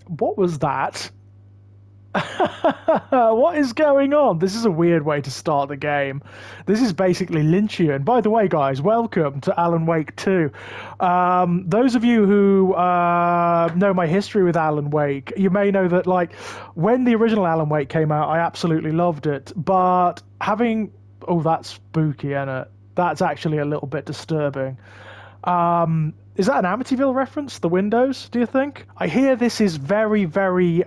What was that? What is going on? This is a weird way to start the game. This is basically Lynchian. By the way, guys, welcome to Alan Wake 2. Those of you who know my history with Alan Wake, you may know that, like, when the original Alan Wake came out, I absolutely loved it. But having... Oh, that's spooky, isn't it? That's actually a little bit disturbing. Is that an Amityville reference? The windows, do you think? I hear this is very, very...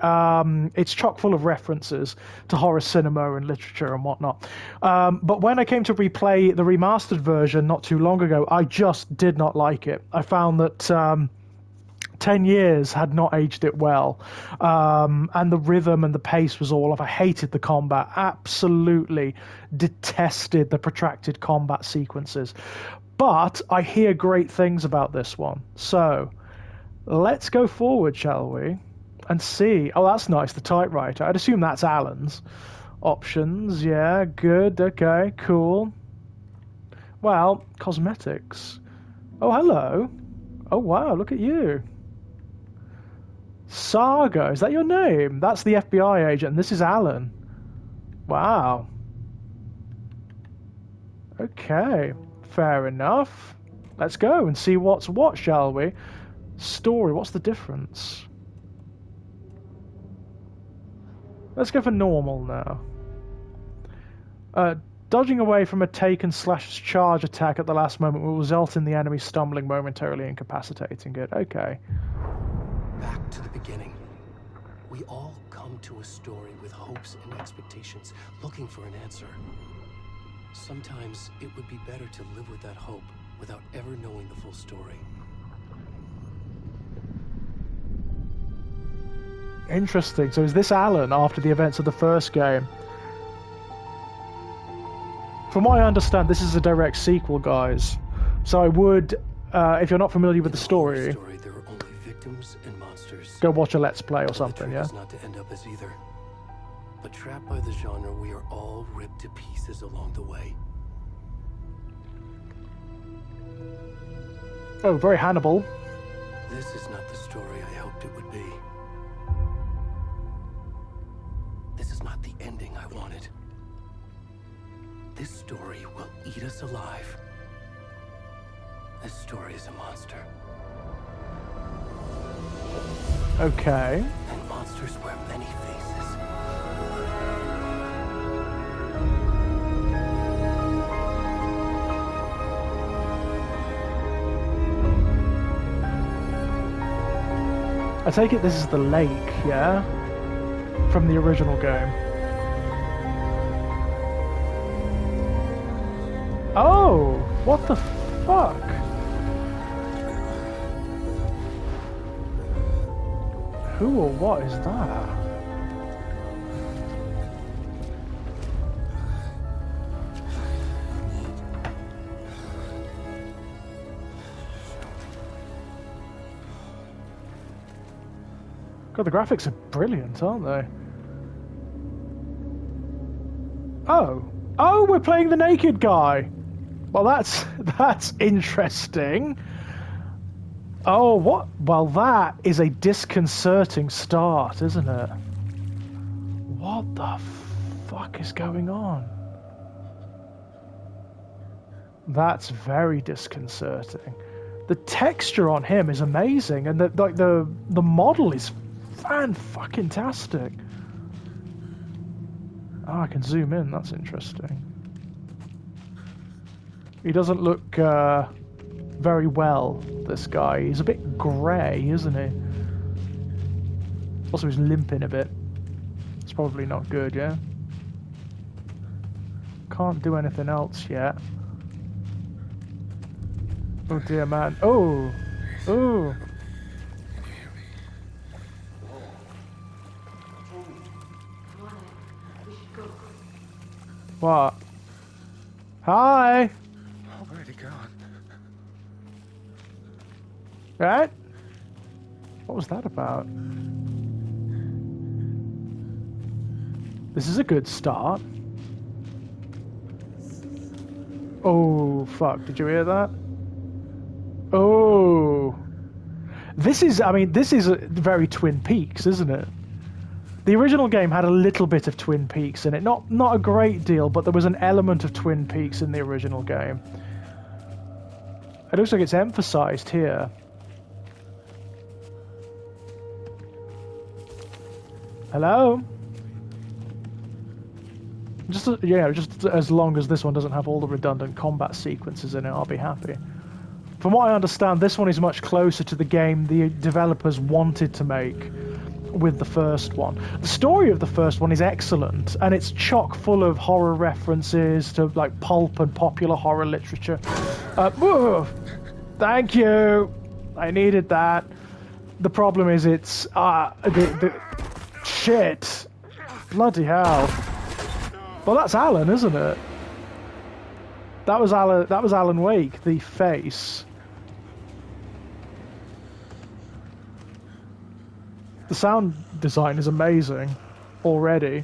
it's chock full of references to horror cinema and literature and whatnot. But when I came to replay the remastered version not too long ago, I just did not like it. I found that 10 years had not aged it well. And the rhythm and the pace was all off. I hated the combat. Absolutely detested the protracted combat sequences. But I hear great things about this one. So let's go forward, shall we? And see. Oh, that's nice, the typewriter. I'd assume that's Alan's. Options, yeah, good, okay, cool. Well, cosmetics. Oh, hello. Oh, wow, look at you. Saga, is that your name? That's the FBI agent, and this is Alan. Wow. Okay. Fair enough. Let's go and see what's what, shall we? Story, what's the difference? Let's go for normal now. Dodging away from a taken/charge attack at the last moment will result in the enemy stumbling, momentarily incapacitating it. Okay. Back to the beginning. We all come to a story with hopes and expectations, looking for an answer. Sometimes it would be better to live with that hope without ever knowing the full story. Interesting. So is this Alan after the events of the first game? From what I understand, this is a direct sequel, guys. So I would, if you're not familiar with the story, There are only victims and monsters. go watch a Let's Play or something, yeah? Not to end up as either. But trapped by the genre, we are all ripped to pieces along the way. Oh, very Hannibal. This is not the story I hoped it would be. This is not the ending I wanted. This story will eat us alive. This story is a monster. Okay. And monsters wear many faces. I take it this is the lake, yeah? From the original game. Oh, what the fuck? Who or what is that? God, the graphics are brilliant, aren't they? Oh. Oh, we're playing the naked guy. Well, that's interesting. Oh, what? Well, that is a disconcerting start, isn't it? What the fuck is going on? That's very disconcerting. The texture on him is amazing, and the model is fan-fucking-tastic. Oh, I can zoom in. That's interesting. He doesn't look very well, this guy. He's a bit grey, isn't he? Also, he's limping a bit. It's probably not good, yeah? Can't do anything else yet. Oh dear, man. Oh! Oh! What? Hi! Oh, where'd he gone? Right? What was that about? This is a good start. Oh, fuck. Did you hear that? Oh! This is, I mean, this is very Twin Peaks, isn't it? The original game had a little bit of Twin Peaks in it. Not a great deal, but there was an element of Twin Peaks in the original game. It looks like it's emphasized here. Hello? Just as long as this one doesn't have all the redundant combat sequences in it, I'll be happy. From what I understand, this one is much closer to the game the developers wanted to make with the first one. The story of the first one is excellent, and it's chock full of horror references to like pulp and popular horror literature. Thank you. I needed that. The problem is it's shit. Bloody hell. Well, that's Alan, isn't it? That was Alan Wake, the face. The sound design is amazing already.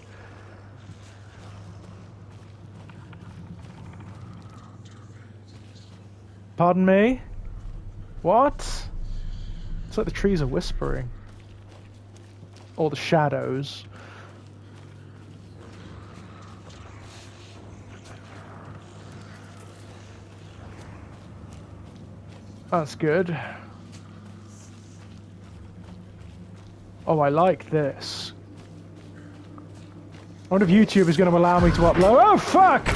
Pardon me? What? It's like the trees are whispering. Or the shadows. That's good. Oh, I like this. I wonder if YouTube is going to allow me to upload. Oh, fuck!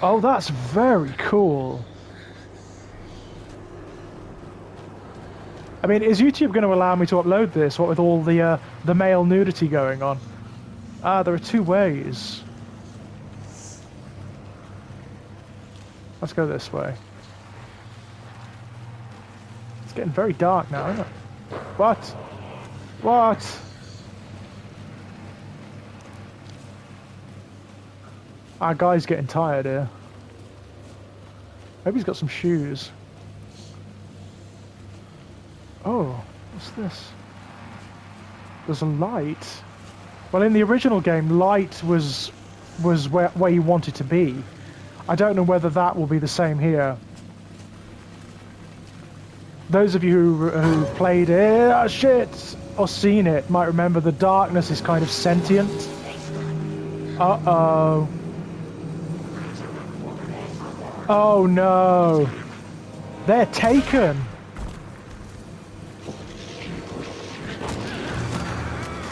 Oh, that's very cool. I mean, is YouTube going to allow me to upload this? What with all the male nudity going on? Ah, there are two ways. Let's go this way. It's getting very dark now, isn't it? What? What? Our guy's getting tired here. Maybe he's got some shoes. Oh, what's this? There's a light. Well, in the original game, light was where you wanted to be. I don't know whether that will be the same here. Those of you who played it, shit, or seen it might remember the darkness is kind of sentient. Uh-oh. Oh no. They're taken.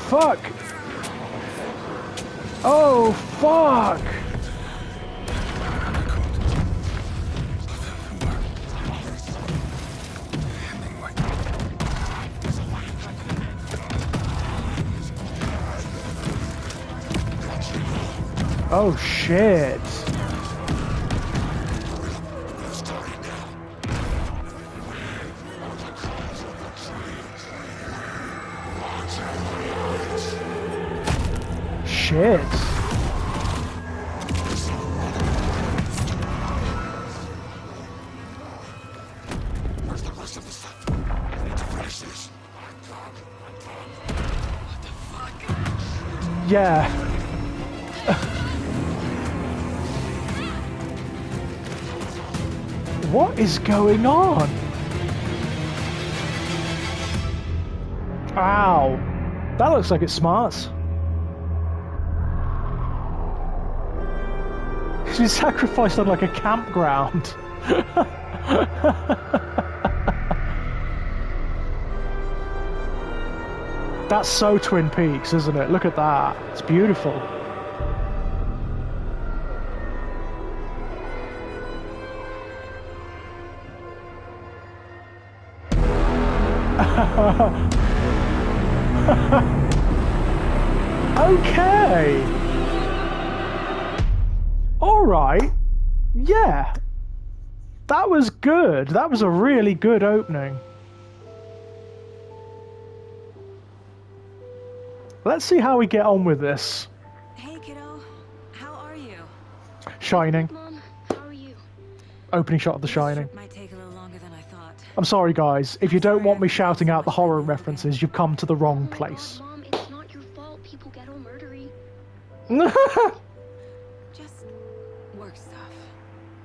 Fuck. Oh, fuck. Oh shit. Shit. Where's the rest of the stuff? I need to finish this. What the fuck? Yeah. What is going on? Ow. That looks like it smarts. She's sacrificed on like a campground. That's so Twin Peaks, isn't it? Look at that. It's beautiful. Okay. All right. Yeah. That was good. That was a really good opening. Let's see how we get on with this. Hey, kiddo. How are you? Shining. Mom, how are you? Opening shot of The Shining. Might take a little longer than I thought. I'm sorry, guys. If you don't want me shouting out the horror references, you've come to the wrong Oh my place. God, Mom, it's not your fault. People get all murdery. Just work stuff.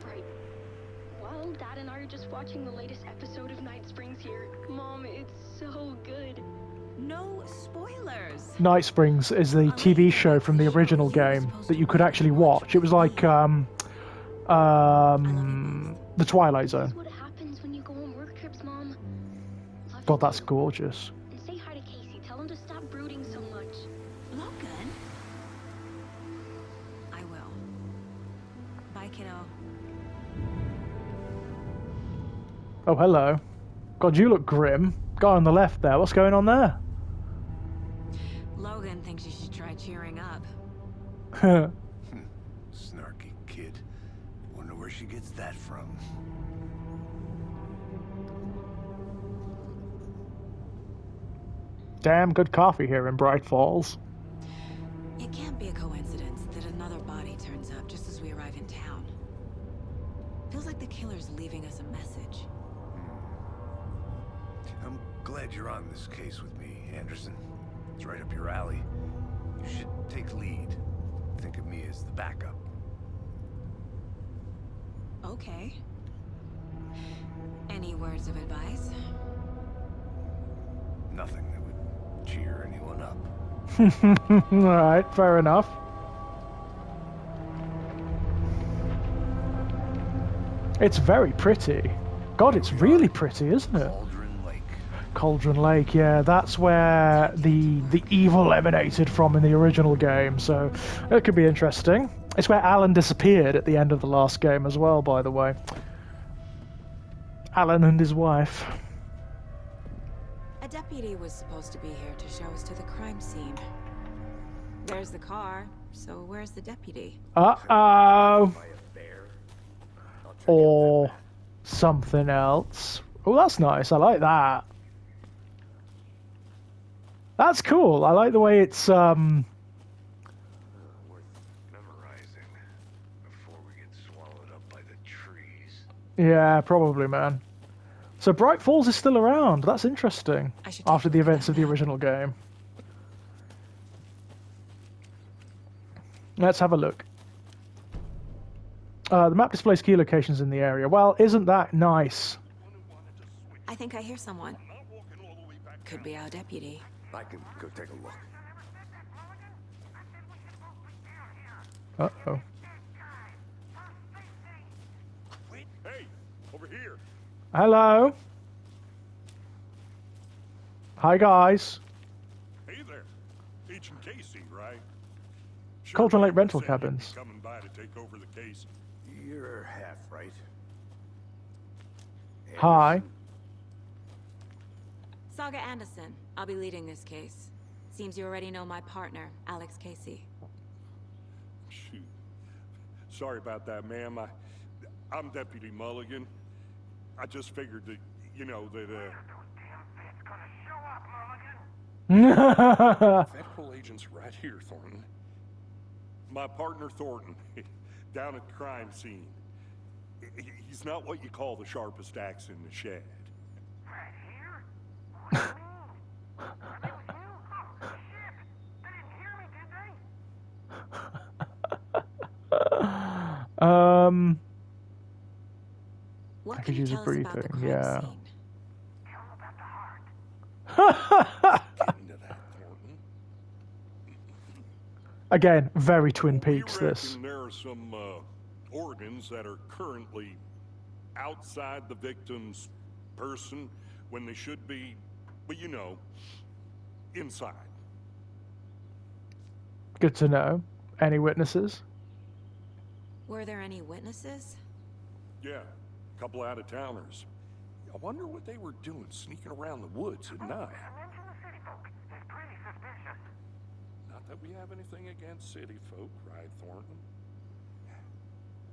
Right. Well, Dad and I are just watching the latest episode of Night Springs here. Mom, it's so good. No spoilers. Night Springs is the TV show from the original game that you could actually watch. It was like the Twilight This Zone. is what happens when you go on work trips, Mom. Love God, you, that's Mom. gorgeous. And say hi to Casey. Tell him to stop brooding so much. Logan? I will. Bye, kiddo. Oh, hello. God, you look grim. Guy on the left there. What's going on there? Logan thinks you should try cheering up. Snarky kid. Wonder where she gets that from. Damn good coffee here in Bright Falls. It can't be a coincidence that another body turns up just as we arrive in town. Feels like the killer's leaving us a message. I'm glad you're on this case with me, Anderson. It's right up your alley. You should take lead. Think of me as the backup. Okay. Any words of advice? Nothing that would cheer anyone up. Alright, fair enough. It's very pretty. God, it's really pretty, isn't it? Cauldron Lake. Cauldron Lake, yeah, that's where the evil emanated from in the original game, so it could be interesting. It's where Alan disappeared at the end of the last game as well, by the way. Alan and his wife. A deputy was supposed to be here to show us to the crime scene. There's the car, so where's the deputy? Uh-oh. By a bear. I'll turn you Or something else. Oh, that's nice. I like that. That's cool. I like the way it's worth memorizing before we get swallowed up by the trees. yeah, probably, man. So Bright Falls is still around. That's interesting. I should take After a the look at events that of the map. original game. Let's have a look. The map displays key locations in the area. Well, isn't that nice? I think I hear someone. Could be our deputy. I can go take a look. Uh-oh. Hey, over here. Hello? Hi, guys. Hey there. Agent Casey, right? Sure, Cauldron Lake David rental said you'd be cabins. coming by to take over the case. You're half right. Hi. Anderson. Saga Anderson. I'll be leading this case. Seems you already know my partner, Alex Casey. Shoot. Sorry about that, ma'am. I'm Deputy Mulligan. I just figured that, you know, that, Federal agent's right here, Thornton. My partner, Thornton, down at the crime scene. He's not what you call the sharpest axe in the shed. Right here? What do you mean? It was you? Oh, shit. They didn't hear me, did they? What I can could you use a tell us about the briefing, crime yeah. scene? Tell them about the heart. Get into that, Thornton. Again, very Twin We Peaks, this. reckon there are some organs that are currently outside the victim's person when they should be, well, you know, inside. Good to know. Any witnesses? Were there any witnesses? Yeah, a couple out-of-towners. I wonder what they were doing sneaking around the woods at night. Mention the city folk. It's pretty suspicious. Not that we have anything against city folk, right, Thornton?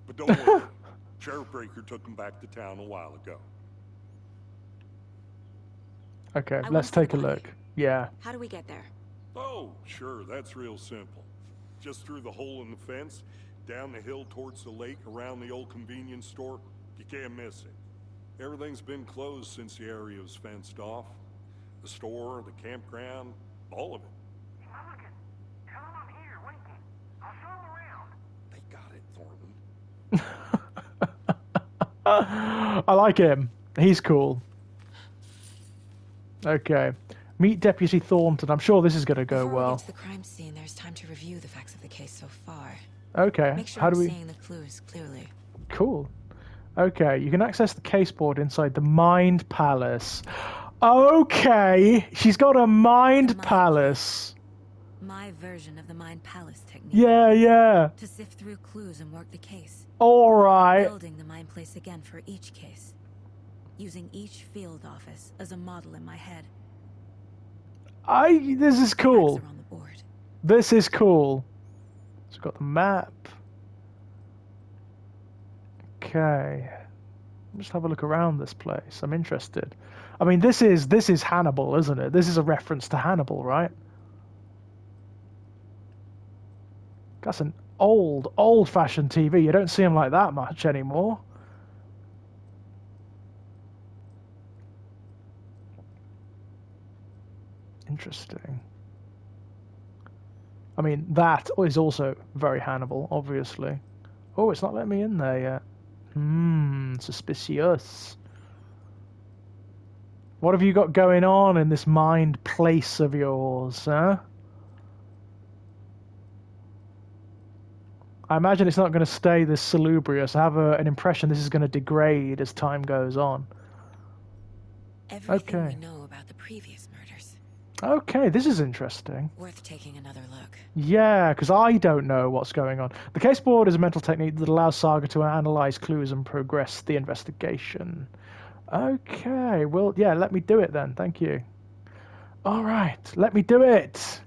But don't worry. Sheriff Breaker took them back to town a while ago. Okay, I wanna let's see the take a body. look. Yeah. How do we get there? Oh, sure, that's real simple. Just through the hole in the fence, down the hill towards the lake, around the old convenience store. You can't miss it. Everything's been closed since the area was fenced off. The store, the campground, all of it. Mulligan, tell them I'm here, waiting. I'll show them around. They got it, Thornton. I like him. He's cool. Okay. Meet Deputy Thornton. I'm sure this is going to go Before we well. get to the crime scene, there's time to review the facts of the case so far. Okay. Make sure How I'm do we... seeing the clues clearly. Cool. Okay, you can access the caseboard inside the Mind Palace. Okay, she's got a Mind Palace. My version of the Mind Palace technique. Yeah. To sift through clues and work the case. All right. Building the Mind Place again for each case. Using each field office as a model in my head. This is cool. Facts are on the board. This is cool. So we've got the map. Okay. Just have a look around this place. I'm interested. I mean, this is Hannibal, isn't it? This is a reference to Hannibal, right? That's an old-fashioned TV. You don't see them like that much anymore. Interesting. I mean, that is also very Hannibal, obviously. Oh, it's not letting me in there yet. Suspicious. What have you got going on in this mind place of yours, huh? I imagine it's not going to stay this salubrious. I have an impression this is going to degrade as time goes on. Everything Okay. we know about the previous murders. Okay, this is interesting. Worth taking another look. Yeah, because I don't know what's going on. The caseboard is a mental technique that allows Saga to analyze clues and progress the investigation. Okay, well, yeah, let me do it then. Thank you. All right, let me do it.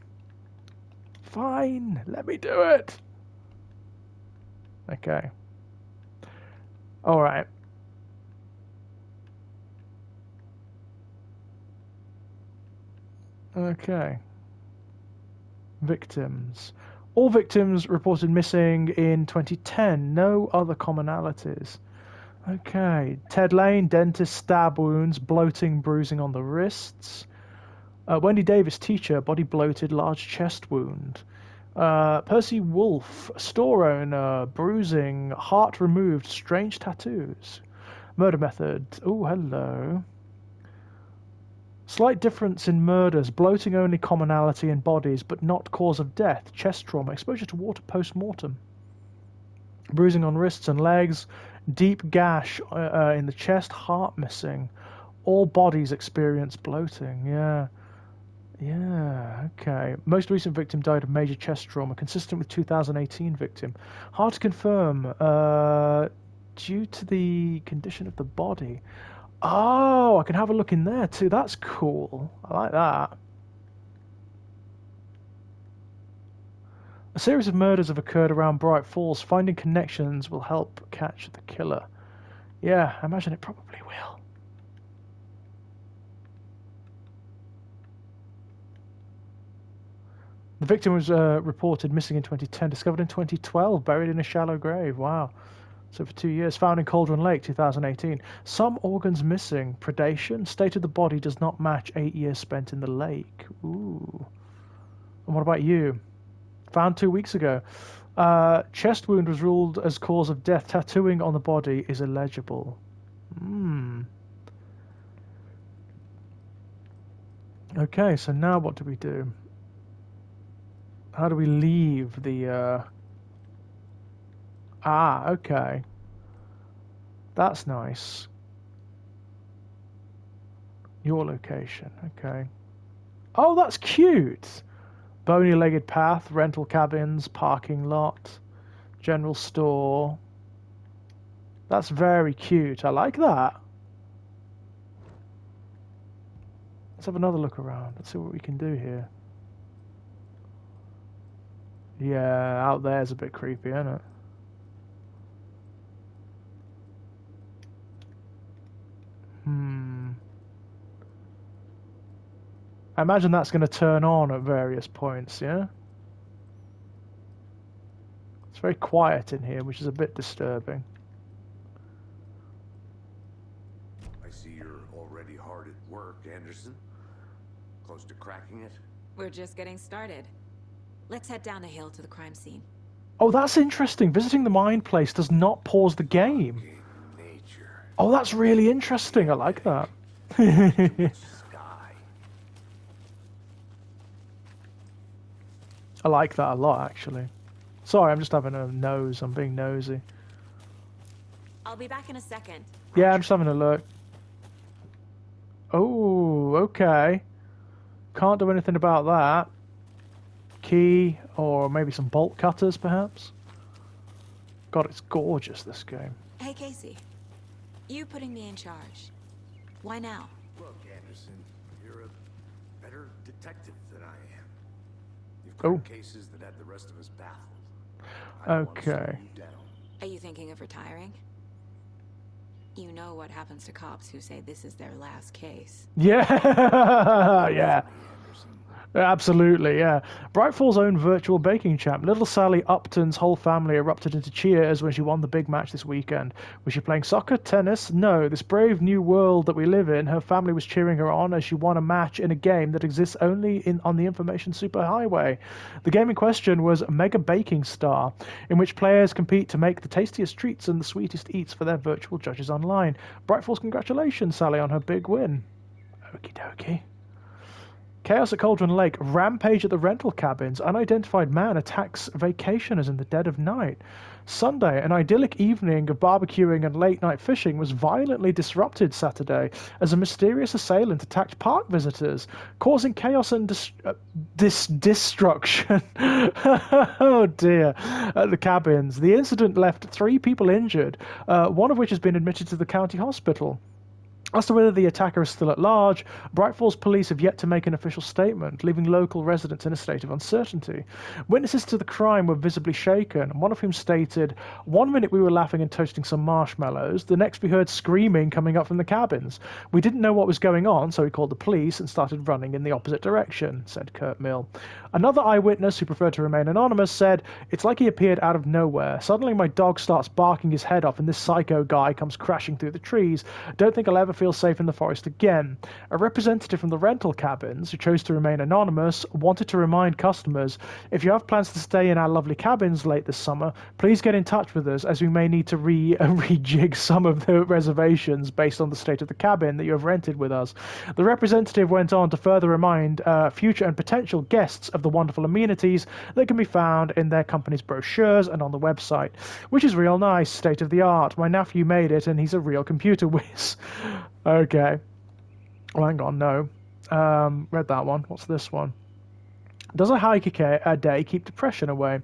Fine, let me do it. Okay. All right. Okay. Victims. All victims reported missing in 2010. No other commonalities. Okay. Ted Lane, dentist, stab wounds, bloating, bruising on the wrists. Wendy Davis, teacher, body bloated, large chest wound. Percy Wolfe, store owner, bruising, heart removed, strange tattoos. Murder method. Oh, hello. Slight difference in murders, bloating only commonality in bodies, but not cause of death. Chest trauma, exposure to water post-mortem. Bruising on wrists and legs, deep gash in the chest, heart missing. All bodies experience bloating, yeah. Yeah, okay. Most recent victim died of major chest trauma, consistent with 2018 victim. Hard to confirm, due to the condition of the body. Oh, I can have a look in there too. That's cool. I like that. A series of murders have occurred around Bright Falls. Finding connections will help catch the killer. Yeah, I imagine it probably will. The victim was reported missing in 2010, discovered in 2012, buried in a shallow grave. Wow. So for 2 years, found in Cauldron Lake, 2018. Some organs missing. Predation. State of the body does not match 8 years spent in the lake. Ooh. And what about you? Found 2 weeks ago. Chest wound was ruled as cause of death. Tattooing on the body is illegible. Okay, so now what do we do? How do we leave the... okay. That's nice. Your location, okay. Oh, that's cute! Bony-legged path, rental cabins, parking lot, general store. That's very cute. I like that. Let's have another look around. Let's see what we can do here. Yeah, out there's a bit creepy, isn't it? I imagine that's going to turn on at various points, yeah? It's very quiet in here, which is a bit disturbing. I see you're already hard at work, Anderson. Close to cracking it? We're just getting started. Let's head down the hill to the crime scene. Oh, that's interesting. Visiting the Mind Place does not pause the game. Okay, nature. Oh, that's really interesting. I like that. Sky. I like that a lot, actually. Sorry, I'm just having a nose. I'm being nosy. I'll be back in a second. Yeah, I'm just having a look. Oh, okay. Can't do anything about that. Key, or maybe some bolt cutters, perhaps? God, it's gorgeous, this game. Hey, Casey. You putting me in charge. Why now? Look, Anderson, you're a better detective than I am. You've Oh. cracked cases that had the rest of us baffled. I don't want to slow Okay. you down. Are you thinking of retiring? You know what happens to cops who say this is their last case. Yeah, yeah. Anderson. Absolutely, yeah. Brightfall's own virtual baking champ, little Sally Upton's whole family erupted into cheers when she won the big match this weekend. Was she playing soccer, tennis? No, this brave new world that we live in, her family was cheering her on as she won a match in a game that exists only on the information superhighway. The game in question was Mega Baking Star, in which players compete to make the tastiest treats and the sweetest eats for their virtual judges online. Brightfall's congratulations, Sally, on her big win. Okie dokie. Chaos at Cauldron Lake, rampage at the rental cabins, unidentified man attacks vacationers in the dead of night. Sunday, an idyllic evening of barbecuing and late-night fishing was violently disrupted Saturday as a mysterious assailant attacked park visitors, causing chaos and destruction. Oh dear. At the cabins. The incident left 3 people injured, one of which has been admitted to the county hospital. As to whether the attacker is still at large, Brightfall's police have yet to make an official statement, leaving local residents in a state of uncertainty. Witnesses to the crime were visibly shaken, one of whom stated, "One minute we were laughing and toasting some marshmallows, the next we heard screaming coming up from the cabins. We didn't know what was going on, so we called the police and started running in the opposite direction," said Kurt Mill. Another eyewitness, who preferred to remain anonymous, said, "It's like he appeared out of nowhere. Suddenly my dog starts barking his head off and this psycho guy comes crashing through the trees. Don't think I'll ever feel safe in the forest again." A representative from the rental cabins, who chose to remain anonymous, wanted to remind customers, "If you have plans to stay in our lovely cabins late this summer, please get in touch with us, as we may need to rejig some of the reservations based on the state of the cabin that you have rented with us." The representative went on to further remind future and potential guests of the wonderful amenities that can be found in their company's brochures and on the website, which is real nice, state of the art. My nephew made it and he's a real computer whiz. Okay. Well, hang on, no. Read that one. What's this one? Does a hike a day keep depression away?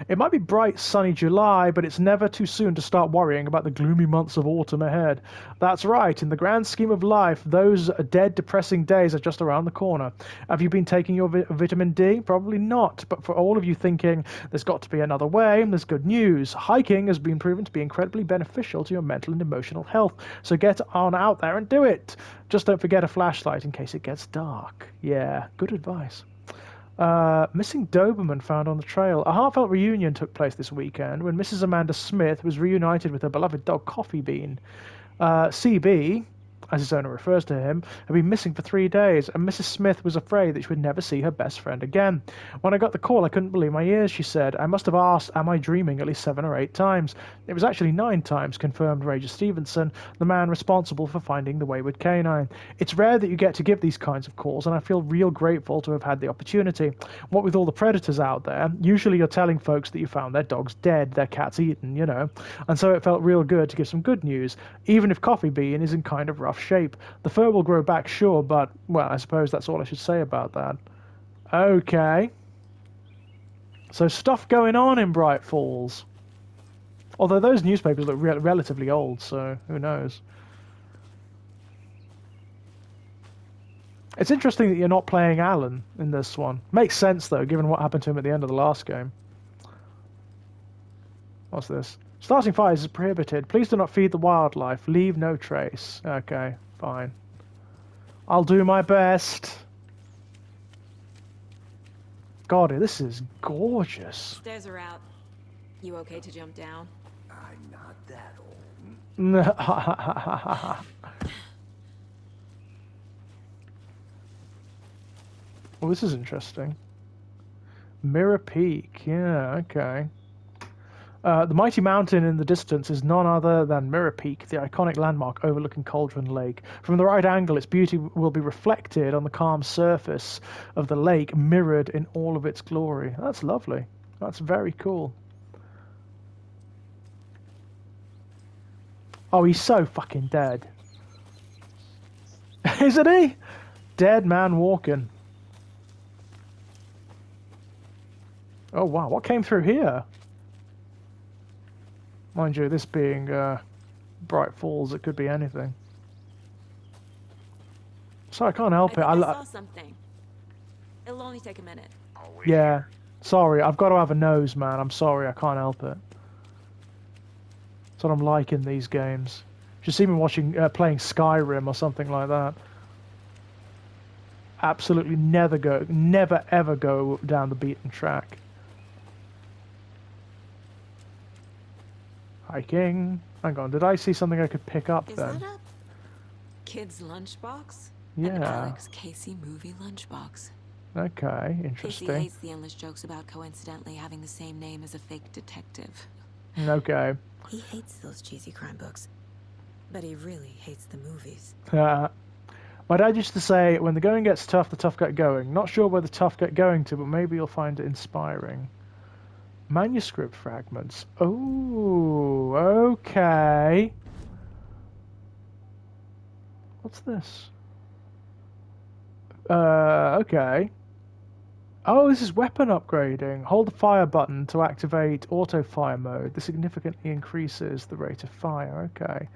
It might be bright, sunny July, but it's never too soon to start worrying about the gloomy months of autumn ahead. That's right, in the grand scheme of life, those dead, depressing days are just around the corner. Have you been taking your vitamin D? Probably not, but for all of you thinking there's got to be another way, there's good news. Hiking has been proven to be incredibly beneficial to your mental and emotional health, so get on out there and do it. Just don't forget a flashlight in case it gets dark. Yeah, good advice. Missing Doberman found on the trail. A heartfelt reunion took place this weekend when Mrs. Amanda Smith was reunited with her beloved dog Coffee Bean. CB, as his owner refers to him, had been missing for 3 days, and Mrs. Smith was afraid that she would never see her best friend again. "When I got the call, I couldn't believe my ears," she said. "I must have asked, 'Am I dreaming?' at least 7 or 8 times. It was actually 9 times, confirmed Rager Stevenson, the man responsible for finding the wayward canine. It's rare that you get to give these kinds of calls, and I feel real grateful to have had the opportunity. What with all the predators out there, usually you're telling folks that you found their dog's dead, their cat's eaten, you know. And so it felt real good to give some good news, even if Coffee Bean is in kind of rough shape. The fur will grow back, sure, but, well, I suppose that's all I should say about that." Okay. So stuff going on in Bright Falls. Although those newspapers look relatively old, so who knows. It's interesting that you're not playing Alan in this one. Makes sense, though, given what happened to him at the end of the last game. What's this? "Starting fires is prohibited. Please do not feed the wildlife. Leave no trace." Okay, fine. I'll do my best. God, this is gorgeous. Stairs are out. You okay to jump down? I'm not that old. Well, this is interesting. Mirror Peak. Yeah, okay. The mighty mountain in the distance is none other than Mirror Peak, the iconic landmark overlooking Cauldron Lake. From the right angle, its beauty will be reflected on the calm surface of the lake, mirrored in all of its glory. That's lovely. That's very cool. Oh, he's so fucking dead. Isn't he? Dead man walking. Oh, wow. What came through here? Mind you, this being Bright Falls, it could be anything. So I can't help it. I saw something. It'll only take a minute. Yeah. Sorry, I've got to have a nose, man. I'm sorry, I can't help it. That's what I'm like in these games. You should see me playing Skyrim or something like that. Absolutely never ever go down the beaten track. Hiking. Hang on, did I see something I could pick up Is then? that a kid's lunchbox? Yeah. An Alex Casey movie lunchbox. Okay, Casey interesting. hates the endless jokes about coincidentally having the same name as a fake detective. Okay. He hates those cheesy crime books, but he really hates the movies. My dad used to say, when the going gets tough, the tough get going. Not sure where the tough get going to, but maybe you'll find it inspiring. Manuscript fragments. Oh, okay. What's this? Okay. Oh, this is weapon upgrading. Hold the fire button to activate auto fire mode. This significantly increases the rate of fire. Okay.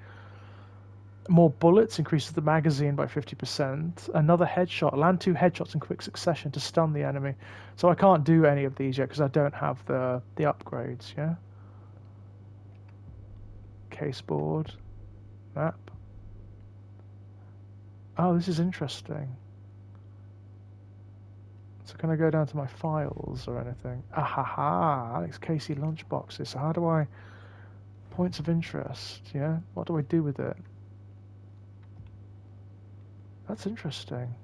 More bullets increases the magazine by 50%. Another headshot. Land 2 headshots in quick succession to stun the enemy. So I can't do any of these yet because I don't have the upgrades, yeah? Caseboard. Map. Oh, this is interesting. So can I go down to my files or anything? Ahaha, Alex Casey lunchboxes. So how do I... Points of interest, yeah? What do I do with it? That's interesting.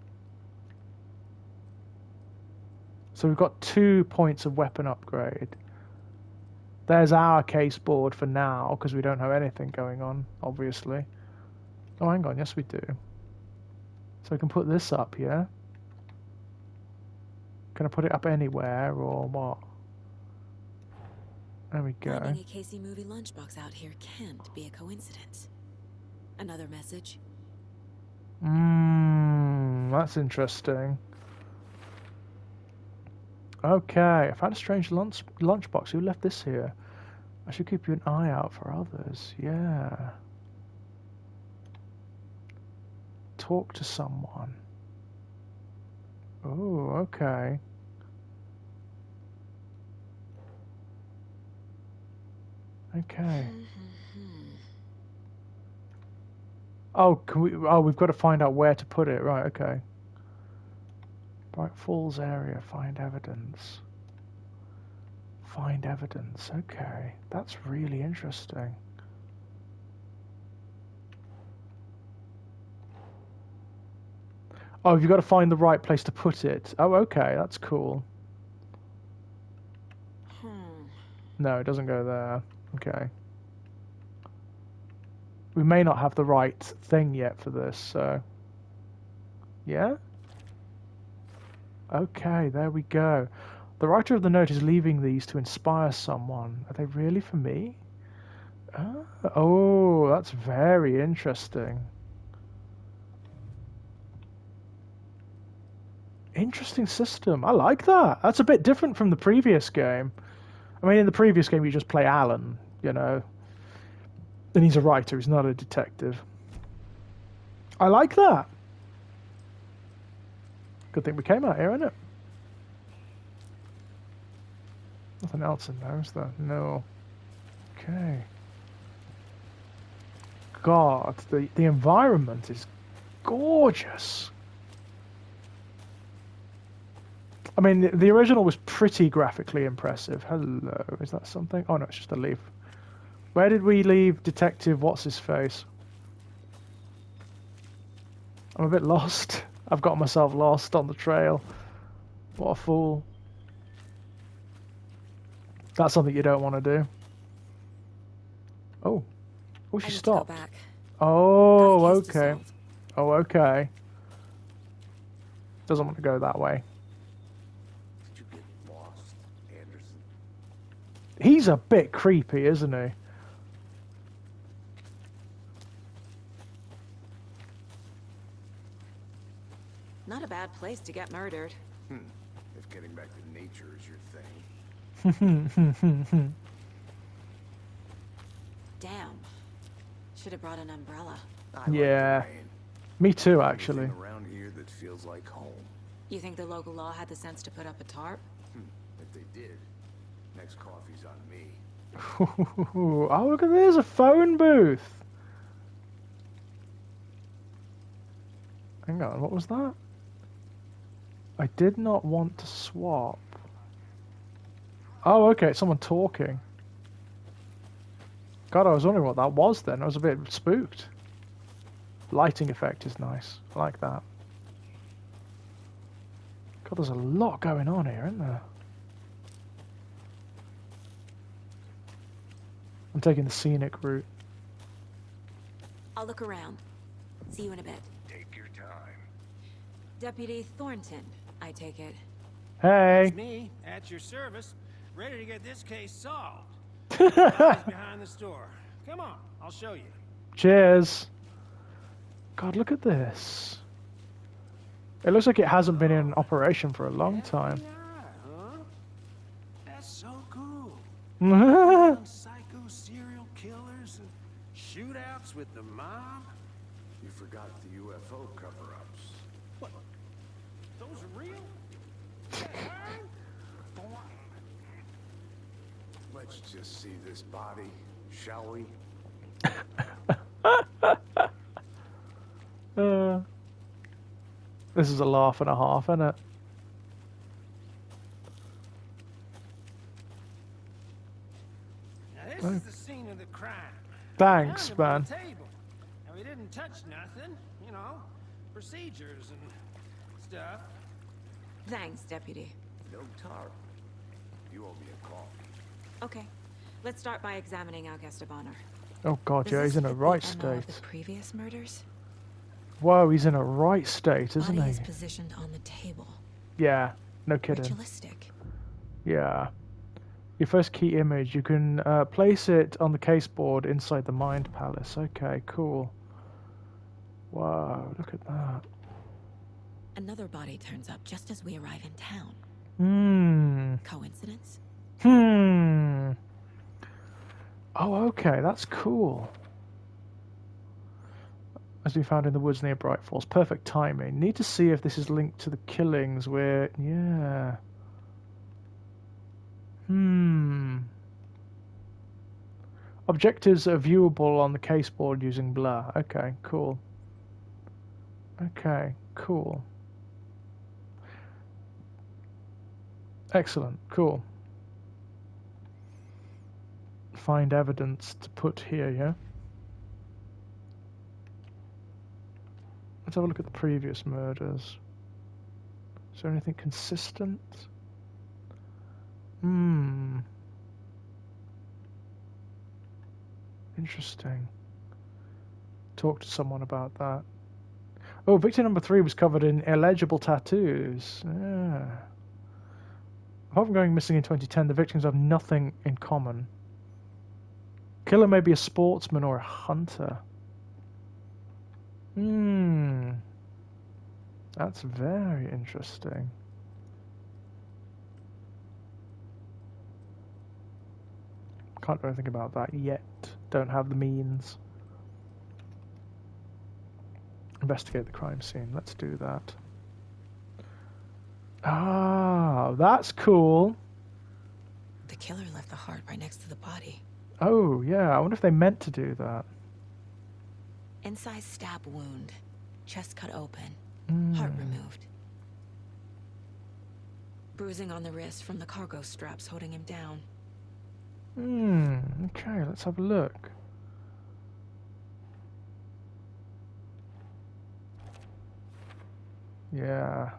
So we've got 2 points of weapon upgrade. There's our case board for now, because we don't have anything going on, obviously. Oh, hang on, yes we do. So we can put this up, yeah? Can I put it up anywhere, or what? There we go. Finding a Casey movie lunchbox out here can't be a coincidence. Another message? That's interesting. Okay, I found a strange lunchbox. Who left this here? I should keep you an eye out for others. Yeah. Talk to someone. Oh, okay. Okay. Oh, can we? Oh, we've got to find out where to put it. Right. Okay. Bright Falls area. Find evidence. Find evidence. Okay, that's really interesting. Oh, you've got to find the right place to put it. Oh, okay, that's cool. No, it doesn't go there. Okay. We may not have the right thing yet for this, so... Yeah? Okay, there we go. The writer of the note is leaving these to inspire someone. Are they really for me? Oh, that's very interesting. Interesting system. I like that. That's a bit different from the previous game. I mean, in the previous game, you just play Alan, you know. And he's a writer, he's not a detective. I like that. Good thing we came out here, isn't it? Nothing else in there, is there? No. Okay. God, the environment is gorgeous. I mean, the original was pretty graphically impressive. Hello, is that something? Oh no, it's just a leaf. Where did we leave Detective What's-His-Face? I'm a bit lost. I've got myself lost on the trail. What a fool. That's something you don't want to do. Oh. Oh, I she need to go stopped. back. Oh, Got a case to okay. solve. Oh, okay. Doesn't want to go that way. Did you get lost, Anderson? He's a bit creepy, isn't he? Not a bad place to get murdered. If getting back to nature is your thing. Damn. Should have brought an umbrella. I like the Yeah. rain. Me too, Anything actually. around here that feels like home. You think the local law had the sense to put up a tarp? If they did, next coffee's on me. Oh, look at this, a phone booth. Hang on, what was that? I did not want to swap. Oh, okay, it's someone talking. God, I was wondering what that was then. I was a bit spooked. Lighting effect is nice. I like that. God, there's a lot going on here, isn't there? I'm taking the scenic route. I'll look around. See you in a bit. Take your time. Deputy Thornton, I take it. Hey! It's me, at your service, ready to get this case solved. Guys behind the store. Come on, I'll show you. Cheers! God, look at this. It looks like it hasn't been in operation for a long time. Huh? That's so cool. Oh, Psycho serial killers and shootouts with the mob. You forgot the UFO cover-ups. What? Those are real? Let's just see this body, shall we? this is a laugh and a half, isn't it? Now this is the scene of the crime. Thanks, Found him on man. the table. Now we didn't touch nothing, you know, procedures and stuff. Thanks, Deputy. No tarp. You owe me a coffee. Okay, let's start by examining Alcestabaner. Oh god, Does yeah, this he's in a fit the right MO of state. the previous murders? Whoa, he's in a right state, isn't Body is he? positioned on the table. Yeah, no kidding. Ritualistic. Yeah. Your first key image, you can place it on the caseboard inside the Mind Palace. Okay, cool. Wow, look at that. Another body turns up just as we arrive in town. Hmm. Coincidence? Hmm. Oh, okay, that's cool. As we found in the woods near Bright Falls. Perfect timing. Need to see if this is linked to the killings where... Yeah. Hmm. Objectives are viewable on the caseboard using blur. Okay, cool. Okay, cool. Excellent, cool. Find evidence to put here, yeah? Let's have a look at the previous murders. Is there anything consistent? Hmm. Interesting. Talk to someone about that. Oh, victim number 3 was covered in illegible tattoos. Yeah. Apart from going missing in 2010, the victims have nothing in common. Killer may be a sportsman or a hunter. Hmm. That's very interesting. Can't do anything about that yet. Don't have the means. Investigate the crime scene. Let's do that. Ah, that's cool. The killer left the heart right next to the body. Oh, yeah. I wonder if they meant to do that. Incised stab wound. Chest cut open. Heart removed. Bruising on the wrist from the cargo straps holding him down. Okay, let's have a look. Yeah.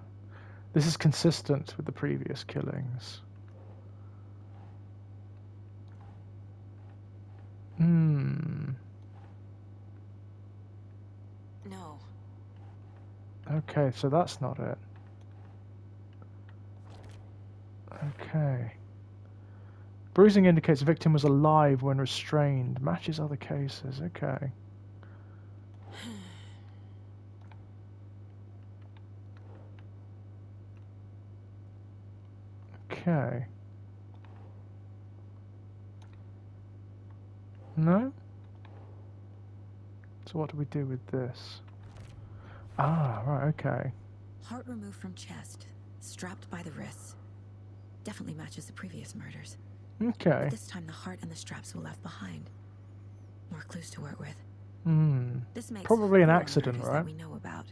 This is consistent with the previous killings. Hmm. know. Okay, so that's not it. Okay. Bruising indicates the victim was alive when restrained. Matches other cases. Okay. Okay. No? So what do we do with this? Ah, right, okay. Heart removed from chest, strapped by the wrists. Definitely matches the previous murders. Okay. But this time the heart and the straps were left behind. More clues to work with. Hmm. This makes Probably an 4 accident, murders right? that we know about.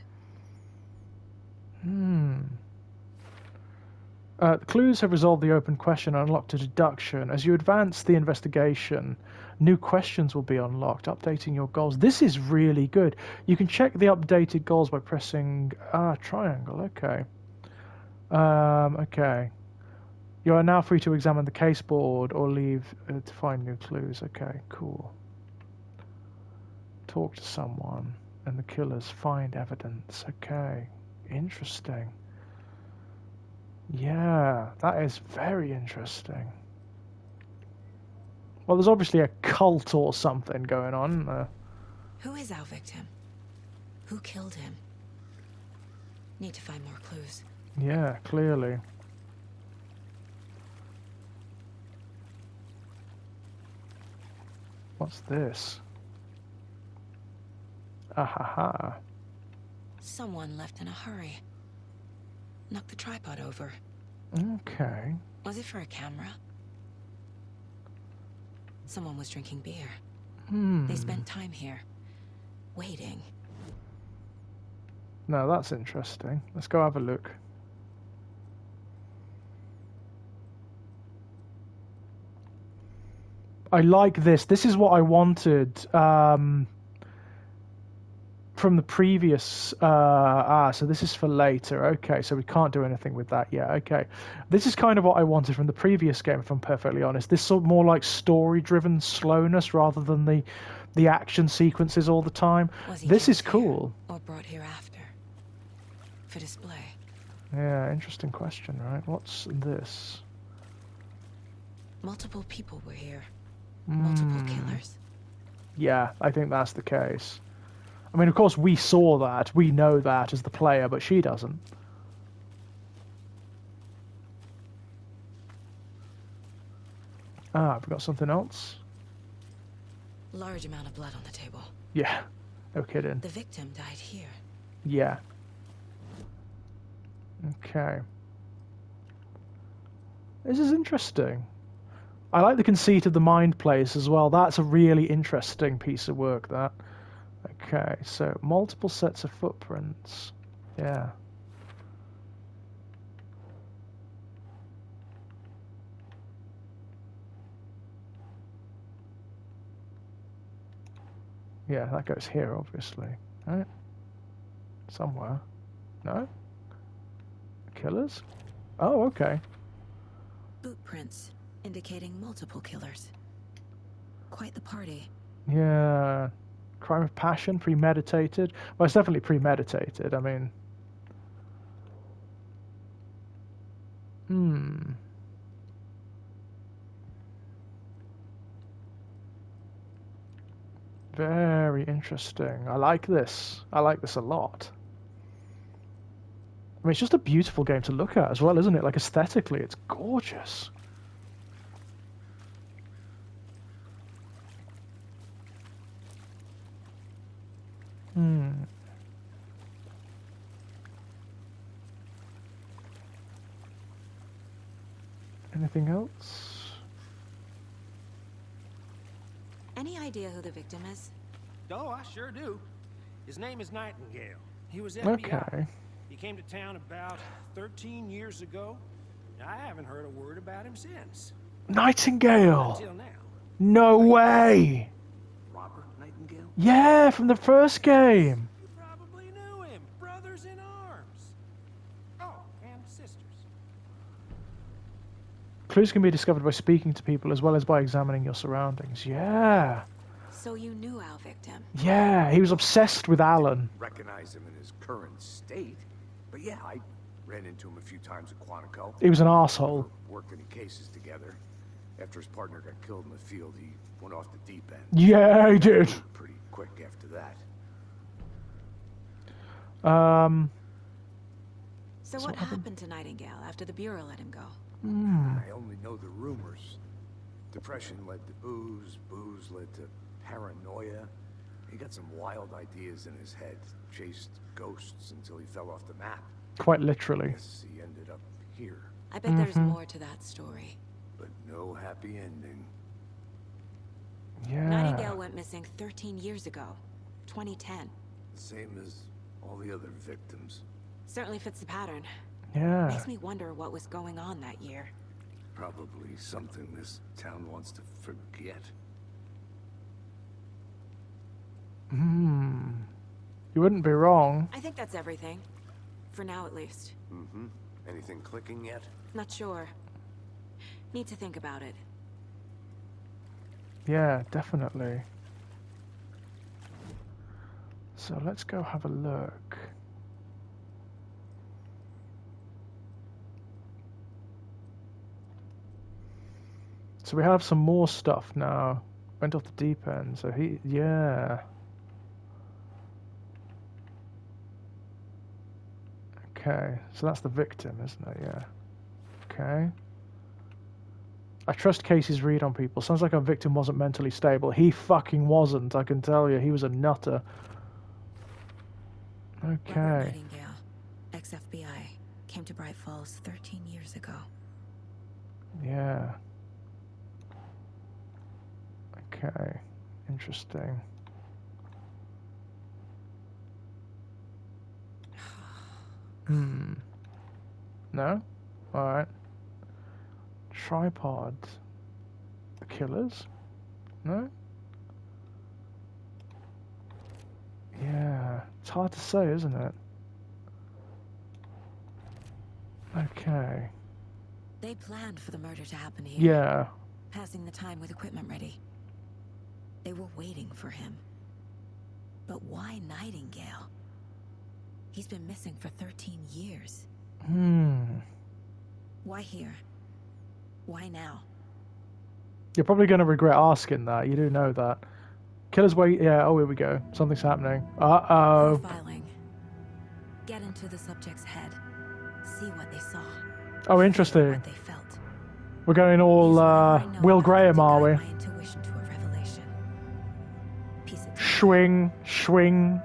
The clues have resolved the open question and unlocked a deduction. As you advance the investigation, new questions will be unlocked, updating your goals. This is really good. You can check the updated goals by pressing triangle. Okay. Okay. You are now free to examine the case board or leave to find new clues. Okay, cool. Talk to someone and the killers find evidence. Okay, interesting. Yeah, that is very interesting. Well, there's obviously a cult or something going on. Who is our victim? Who killed him? Need to find more clues. Yeah, clearly. What's this? Ahaha. Someone left in a hurry. Knocked the tripod over. Okay. Was it for a camera? Someone was drinking beer. They spent time here, waiting. No, that's interesting. Let's go have a look. I like this. This is what I wanted from the previous. So this is for later. Okay, so we can't do anything with that yet. Okay, this is kind of what I wanted from the previous game, if I'm perfectly honest. This sort of more like story-driven slowness rather than the action sequences all the time. This is cool. Or brought here after, for display. Yeah, interesting question, right? What's this? Multiple people were here. Multiple killers. Yeah, I think that's the case. I mean, of course, we saw that. We know that as the player, but she doesn't. Ah, have we got something else? Large amount of blood on the table. Yeah, no kidding. The victim died here. Yeah. Okay. This is interesting. I like the conceit of the mind place as well. That's a really interesting piece of work, that. Okay, so multiple sets of footprints. Yeah. Yeah, that goes here, obviously. Right? Somewhere. No? Killers? Oh, okay. Boot prints, indicating multiple killers. Quite the party. Yeah. Crime of passion, premeditated. Well, it's definitely premeditated. I mean... Very interesting. I like this. I like this a lot. I mean, it's just a beautiful game to look at as well, isn't it? Like, aesthetically, it's gorgeous. Anything else? Any idea who the victim is? Oh, I sure do. His name is Nightingale. He was FBI. Okay. He came to town about 13 years ago. I haven't heard a word about him since. Nightingale! Until now. No way! Robert Nightingale? Yeah, from the first game. You probably knew him. Brothers in arms. Oh, and sisters. Clues can be discovered by speaking to people as well as by examining your surroundings. Yeah. So you knew our victim. Yeah, he was obsessed with Alan. Recognize him in his current state, but yeah, I ran into him a few times at Quantico. He was an arsehole. Never worked any cases together. After his partner got killed in the field, he went off the deep end. Yeah, he did. Pretty quick after that. So what happened to Nightingale after the Bureau let him go? I only know the rumors. Depression led to booze, booze led to paranoia. He got some wild ideas in his head, chased ghosts until he fell off the map. Quite literally. Yes, he ended up here, I bet there's more to that story. but no happy ending. Yeah. Nightingale went missing 13 years ago. 2010. Same as all the other victims. Certainly fits the pattern. Yeah. Makes me wonder what was going on that year. Probably something this town wants to forget. You wouldn't be wrong. I think that's everything. For now, at least. Mm-hmm. Anything clicking yet? Not sure. Need to think about it. Yeah, definitely. So let's go have a look. So we have some more stuff now. Went off the deep end, so yeah. Okay, so that's the victim, isn't it? Yeah. Okay. I trust Casey's read on people. Sounds like our victim wasn't mentally stable. He fucking wasn't, I can tell you. He was a nutter. Robert Okay. Nightingale, ex-FBI, came to Bright Falls 13 years ago. Yeah. Okay. Interesting. No? Alright. Tripod. The killers? No? Yeah. It's hard to say, isn't it? Okay. They planned for the murder to happen here. Yeah. Passing the time with equipment ready. They were waiting for him. But why Nightingale? He's been missing for 13 years. Why here? Why now? You're probably going to regret asking that. You do know that. Killers wait. Yeah, oh, here we go. Something's happening. Uh-oh. Profiling. Get into the subject's head. See what they saw. Oh, interesting. What they felt. We're going all, Use whatever I know Will about Graham, to are guide we? my intuition to a revelation. Piece of Swing, swing.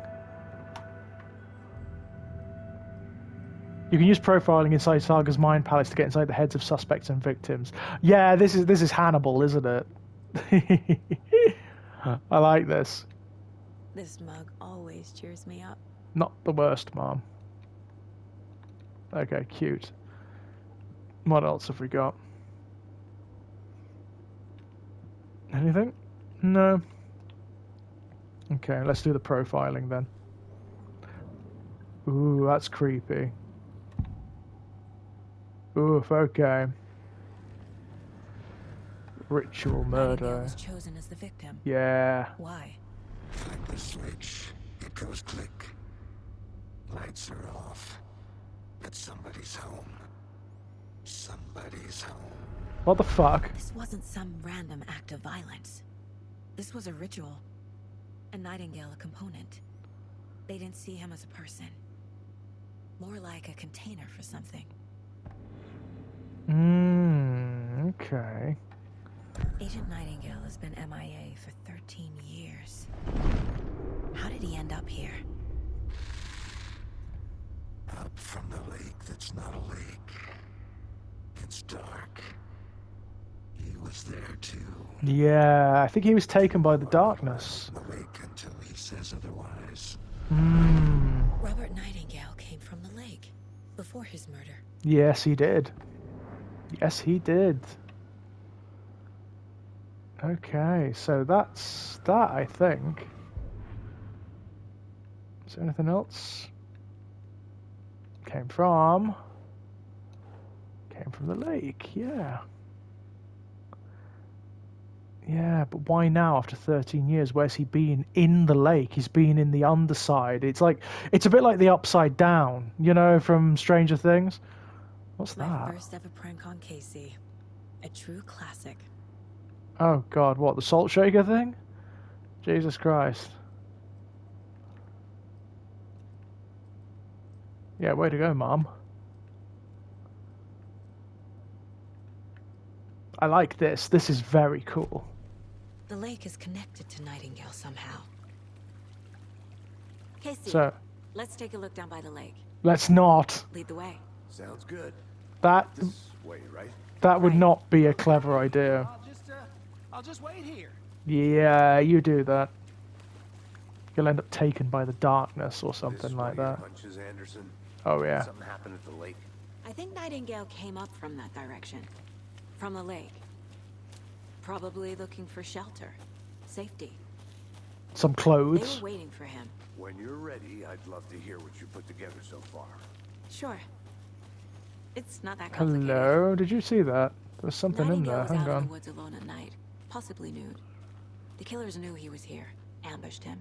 You can use profiling inside Saga's mind palace to get inside the heads of suspects and victims. Yeah, this is Hannibal, isn't it? I like this. This mug always cheers me up. Not the worst, Mom. Okay, cute. What else have we got? Anything? No. Okay, let's do the profiling then. Ooh, that's creepy. Oof, okay. Ritual Nightingale murder. was chosen as the victim. Yeah. Why? Flip the switch. It goes click. Lights are off. But somebody's home. Somebody's home. What the fuck? This wasn't some random act of violence. This was a ritual. And Nightingale a component. They didn't see him as a person. More like a container for something. Okay. Agent Nightingale has been MIA for 13 years. How did he end up here? Up from the lake that's not a lake. It's dark. He was there too. Yeah, I think he was taken by the darkness. The lake until he says otherwise. Robert Nightingale came from the lake before his murder. Yes, he did. Yes, he did. Okay, so that's that, I think. Is there anything else? Came from the lake, yeah. Yeah, but why now after 13 years? Where's he been? In the lake. He's been in the underside. It's like, it's a bit like the Upside Down, you know, from Stranger Things. What's My that? first ever prank on Casey. A true classic. Oh god, what, the salt shaker thing? Jesus Christ. Yeah, way to go, Mom. I like this. This is very cool. The lake is connected to Nightingale somehow. Casey, So, let's take a look down by the lake. let's not. Lead the way. Sounds good. That This way, right? that would Right. not be a clever idea. I'll just wait here. Yeah, you do that. You'll end up taken by the darkness or something This like one of your that. hunches, Anderson? Oh yeah. Something happened at the lake. I think Nightingale came up from that direction. From the lake. Probably looking for shelter. Safety. Some They clothes. were waiting for him. When you're ready, I'd love to hear what you put together so far. Sure. It's not that complicated. Hello, did you see that? There's something in Nightingale there. was Hang out in on. the woods alone at night, possibly nude. The killers knew he was here, ambushed him,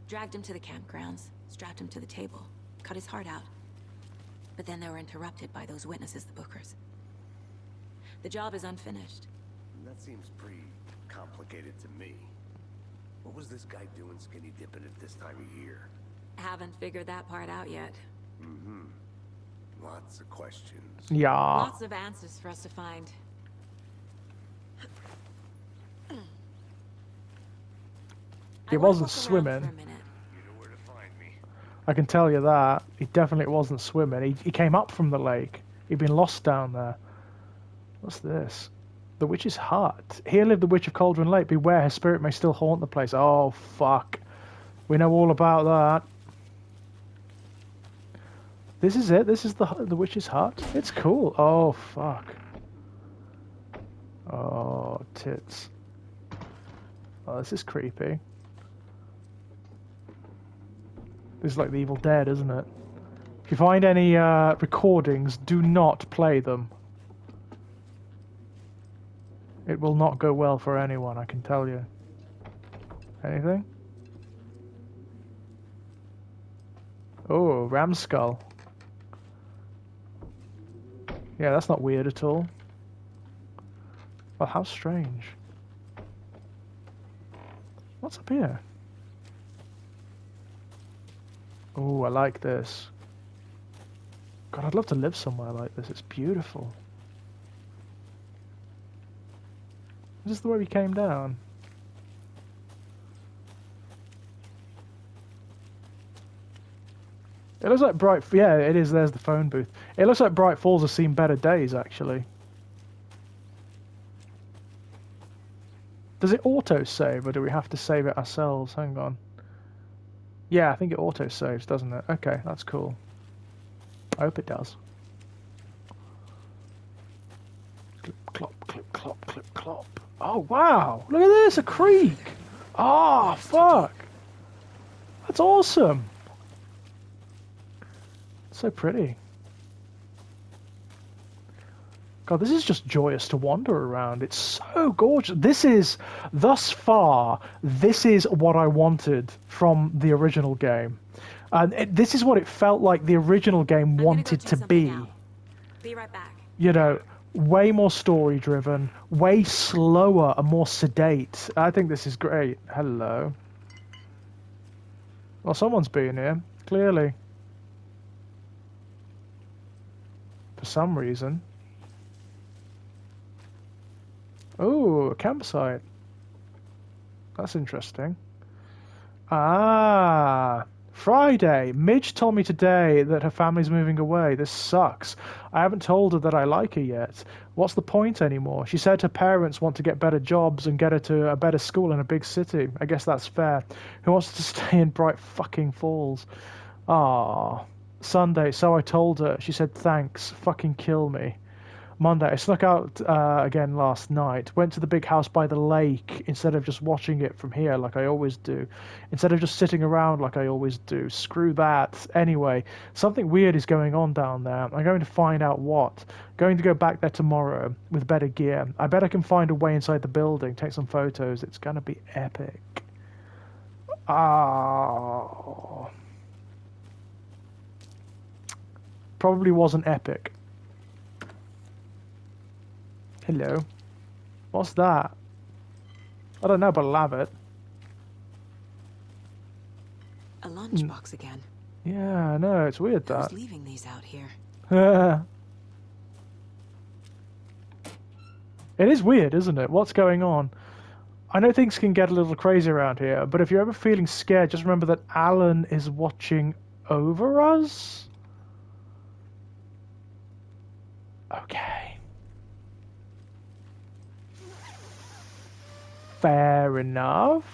dragged him to the campgrounds, strapped him to the table, cut his heart out. But then they were interrupted by those witnesses, the Bookers. The job is unfinished. That seems pretty complicated to me. What was this guy doing skinny dipping at this time of year? Haven't figured that part out yet. Mm-hmm. Lots of questions. Yeah. Lots of answers for us to find. He I wanna wasn't look around swimming. for a minute. You know where to find me. I can tell you that. He definitely wasn't swimming. He came up from the lake. He'd been lost down there. What's this? The witch's hut. Here lived the witch of Cauldron Lake. Beware, her spirit may still haunt the place. Oh, fuck. We know all about that. This is it. This is the witch's hut. It's cool. Oh, fuck. Oh, tits. Oh, this is creepy. This is like the Evil Dead, isn't it? If you find any recordings, do not play them. It will not go well for anyone, I can tell you. Anything? Oh, ram skull. Yeah, that's not weird at all. Well, how strange. What's up here? Oh, I like this. God, I'd love to live somewhere like this. It's beautiful. Is this the way we came down? It looks like Bright... Yeah, it is. There's the phone booth. It looks like Bright Falls has seen better days, actually. Does it auto-save, or do we have to save it ourselves? Hang on. Yeah, I think it auto-saves, doesn't it? Okay, that's cool. I hope it does. Clip, clop, clip, clop, clip, clop. Oh, wow! Look at this, a creek! Oh, fuck! That's awesome! So pretty. God, this is just joyous to wander around. It's so gorgeous. This is, thus far, this is what I wanted from the original game. And this is what it felt like the original game I'm gonna go wanted check to something be. out. Be right back. You know, way more story driven, way slower and more sedate. I think this is great. Hello. Well, someone's been here, clearly. For some reason. Oh, a campsite. That's interesting. Ah, Friday. Midge told me today that her family's moving away. This sucks. I haven't told her that I like her yet. What's the point anymore? She said her parents want to get better jobs and get her to a better school in a big city. I guess that's fair. Who wants to stay in Bright fucking Falls? Ah, Sunday. So I told her. She said thanks. Fucking kill me. Monday. I snuck out again last night. Went to the big house by the lake instead of just watching it from here like I always do. Instead of just sitting around like I always do. Screw that. Anyway, something weird is going on down there. I'm going to find out what. Going to go back there tomorrow with better gear. I bet I can find a way inside the building, take some photos. It's going to be epic. Oh. Probably wasn't epic. Hello. What's that? I don't know, but I'll have it. A lunchbox again. Yeah, I know. It's weird Who's that. leaving these out here? It is weird, isn't it? What's going on? I know things can get a little crazy around here, but if you're ever feeling scared, just remember that Alan is watching over us. Okay. Fair enough.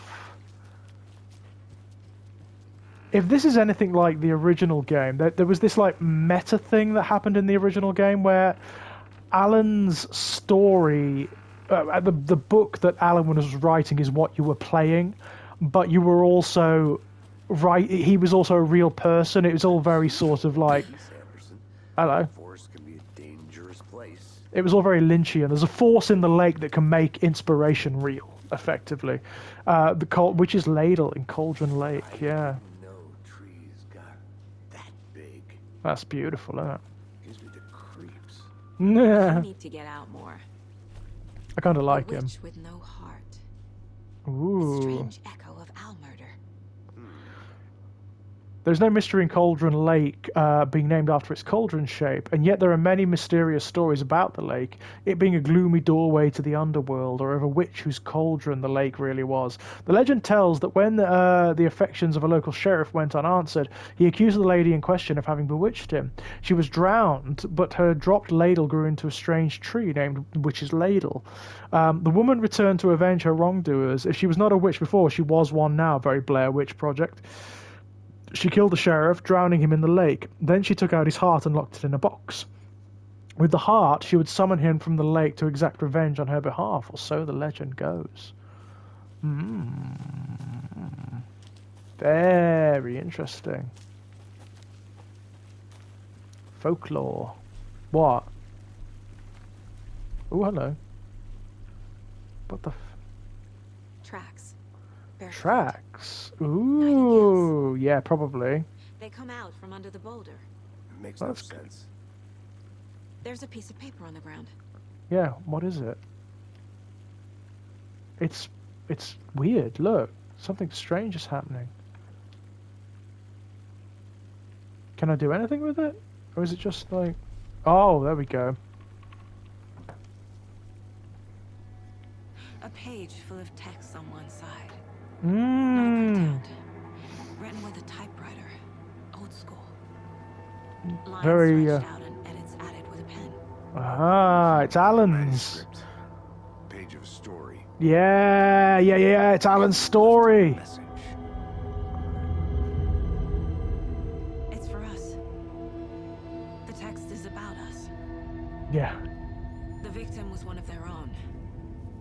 If this is anything like the original game, there was this like meta thing that happened in the original game where Alan's story, the book that Alan was writing is what you were playing, but you were also he was also a real person. It was all very sort of like, hello. Forest can be a dangerous place. It was all very Lynchian. There's a force in the lake that can make inspiration real, effectively. Which is Ladle in Cauldron Lake, yeah. No trees got that big. That's beautiful, isn't it? Gives me the creeps. You Yeah. need to get out more. I kind of A like him. witch with no heart. A Ooh. strange echo of Al murder. There's no mystery in Cauldron Lake being named after its cauldron shape, and yet there are many mysterious stories about the lake, it being a gloomy doorway to the underworld, or of a witch whose cauldron the lake really was. The legend tells that when the affections of a local sheriff went unanswered, he accused the lady in question of having bewitched him. She was drowned, but her dropped ladle grew into a strange tree named Witch's Ladle. The woman returned to avenge her wrongdoers. If she was not a witch before, she was one now. Very Blair Witch Project. She killed the sheriff, drowning him in the lake. Then she took out his heart and locked it in a box. With the heart, she would summon him from the lake to exact revenge on her behalf, or so the legend goes. Very interesting. Folklore. What? Oh, hello. What the Tracks. Barefoot. tracks? Ooh, yeah, probably. They come out from under the boulder. It makes That's no sense. There's a piece of paper on the ground. Yeah, what is it? It's weird. Look, something strange is happening. Can I do anything with it? Or is it just like... Oh, there we go. A page full of text on one side. Not a printout. Written with a typewriter. Old school. Lines Very, stretched out and edits added with a pen. Ah, it's Alan's. Manuscript. Page of a story. Yeah, it's Alan's story. Message. It's for us. The text is about us. Yeah. The victim was one of their own.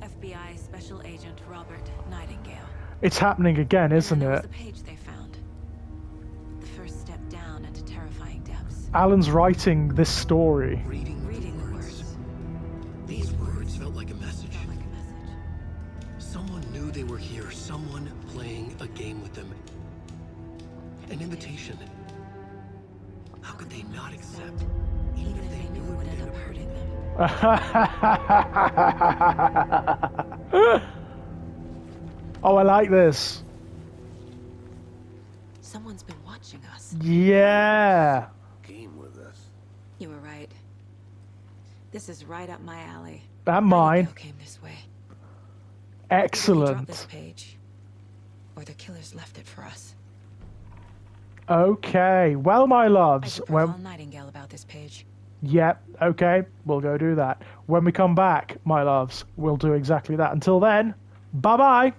FBI Special Agent Robert Nightingale. It's happening again, isn't And then there it? was the page they found. The first step down into terrifying depths. Alan's writing this story. Reading Reading the words. These words felt like a message. Felt like a message. Someone knew they were here. Someone playing a game with them. An invitation. How could they not accept? Even if they knew it would end up hurting them. Oh, I like this. Someone's been watching us. Yeah. Game with us. You were right. This is right up my alley. And mine. Nightingale came this way. Either he dropped this Excellent. page, or the killers left it for us. Okay. Well, my I loves. should When... call Nightingale about this page. Yep. Okay. We'll go do that. When we come back, my loves, we'll do exactly that. Until then, bye-bye.